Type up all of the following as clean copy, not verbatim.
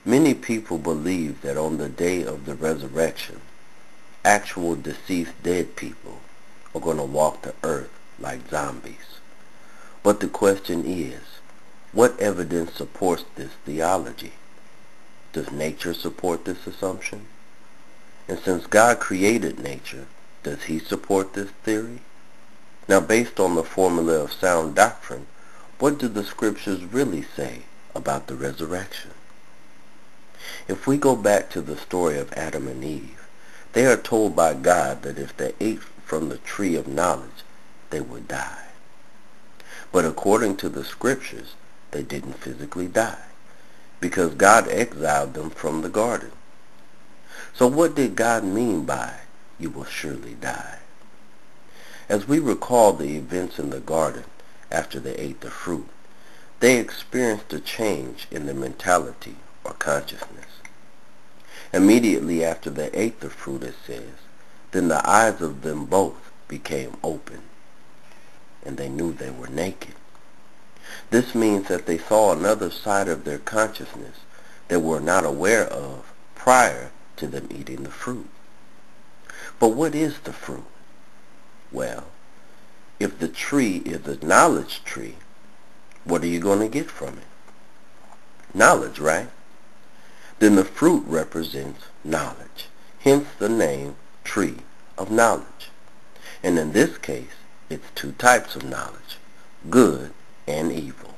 Many people believe that on the day of the resurrection, actual deceased dead people are going to walk the earth like zombies. But the question is, what evidence supports this theology? Does nature support this assumption? And since God created nature, does he support this theory? Now, based on the formula of sound doctrine, what do the scriptures really say about the resurrection? If we go back to the story of Adam and Eve, they are told by God that if they ate from the tree of knowledge, they would die. But according to the scriptures, they didn't physically die, because God exiled them from the garden. So what did God mean by, "You will surely die"? As we recall the events in the garden after they ate the fruit, they experienced a change in their mentality or consciousness. Immediately after they ate the fruit, it says, then the eyes of them both became open, and they knew they were naked. This means that they saw another side of their consciousness they were not aware of prior to them eating the fruit. But what is the fruit? Well, if the tree is a knowledge tree, what are you going to get from it? Knowledge, right? Then the fruit represents knowledge, hence the name tree of knowledge. And in this case, it's two types of knowledge, good and evil.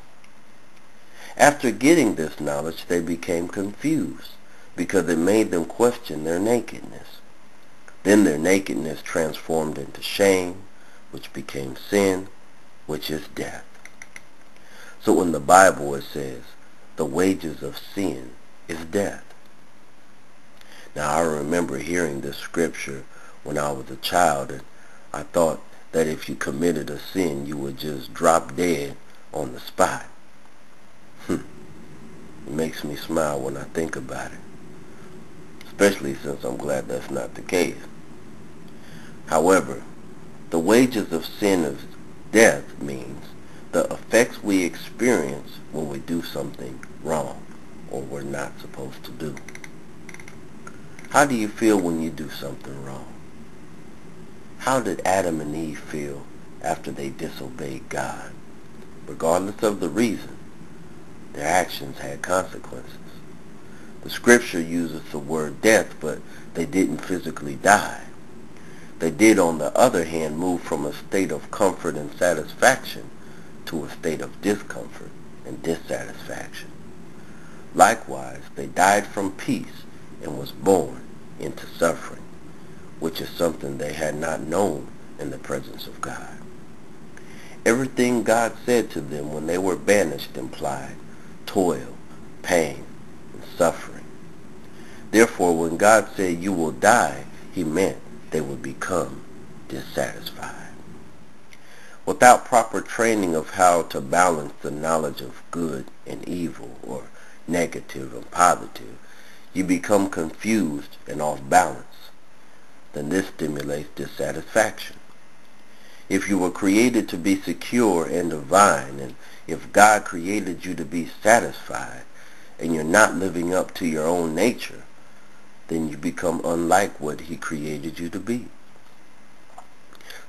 After getting this knowledge, they became confused because it made them question their nakedness. Then their nakedness transformed into shame, which became sin, which is death. So in the Bible it says, the wages of sin is death. Now I remember hearing this scripture when I was a child, and I thought that if you committed a sin, you would just drop dead on the spot. It makes me smile when I think about it, especially since I'm glad that's not the case. However, the wages of sin is death means the effects we experience when we do something wrong or we're not supposed to do. How do you feel when you do something wrong? How did Adam and Eve feel after they disobeyed God? Regardless of the reason, their actions had consequences. The scripture uses the word death, but they didn't physically die. They did, on the other hand, move from a state of comfort and satisfaction to a state of discomfort and dissatisfaction. Likewise, they died from peace and was born into suffering, which is something they had not known in the presence of God. Everything God said to them when they were banished implied toil, pain, and suffering. Therefore, when God said you will die, he meant they would become dissatisfied. Without proper training of how to balance the knowledge of good and evil, or negative and positive, you become confused and off balance. Then this stimulates dissatisfaction. If you were created to be secure and divine, and if God created you to be satisfied, and you're not living up to your own nature, then you become unlike what he created you to be.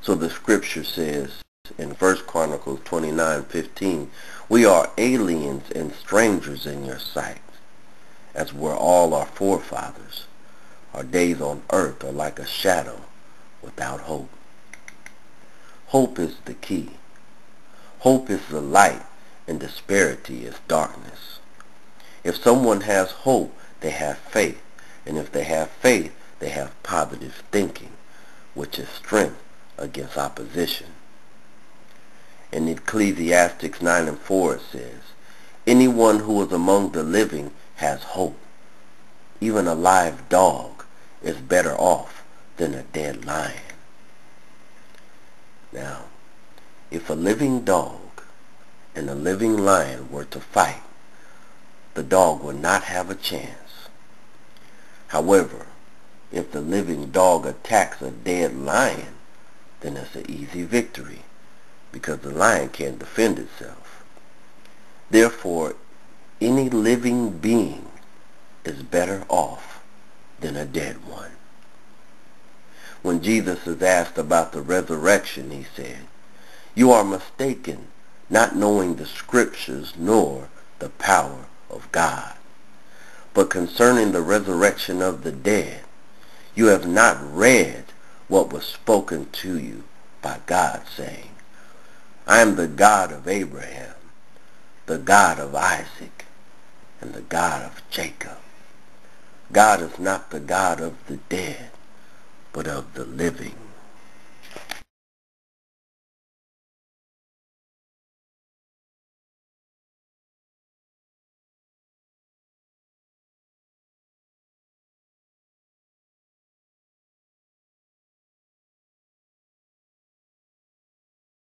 So the scripture says in 1 Chronicles 29:15, we are aliens and strangers in your sight, as were all our forefathers. Our days on earth are like a shadow without hope. Hope is the key. Hope is the light, and disparity is darkness. If someone has hope, they have faith. And if they have faith, they have positive thinking, which is strength against opposition. In Ecclesiastes 9:4 it says, anyone who is among the living has hope. Even a live dog is better off than a dead lion. Now, if a living dog and a living lion were to fight, the dog would not have a chance. However, if the living dog attacks a dead lion, then it's an easy victory, because the lion can't defend itself. Therefore, any living being Jesus is asked about the resurrection, he said, "You are mistaken, not knowing the scriptures nor the power of God. But concerning the resurrection of the dead, you have not read what was spoken to you by God, saying, I am the God of Abraham, the God of Isaac, and the God of Jacob." God is not the God of the dead, but of the living.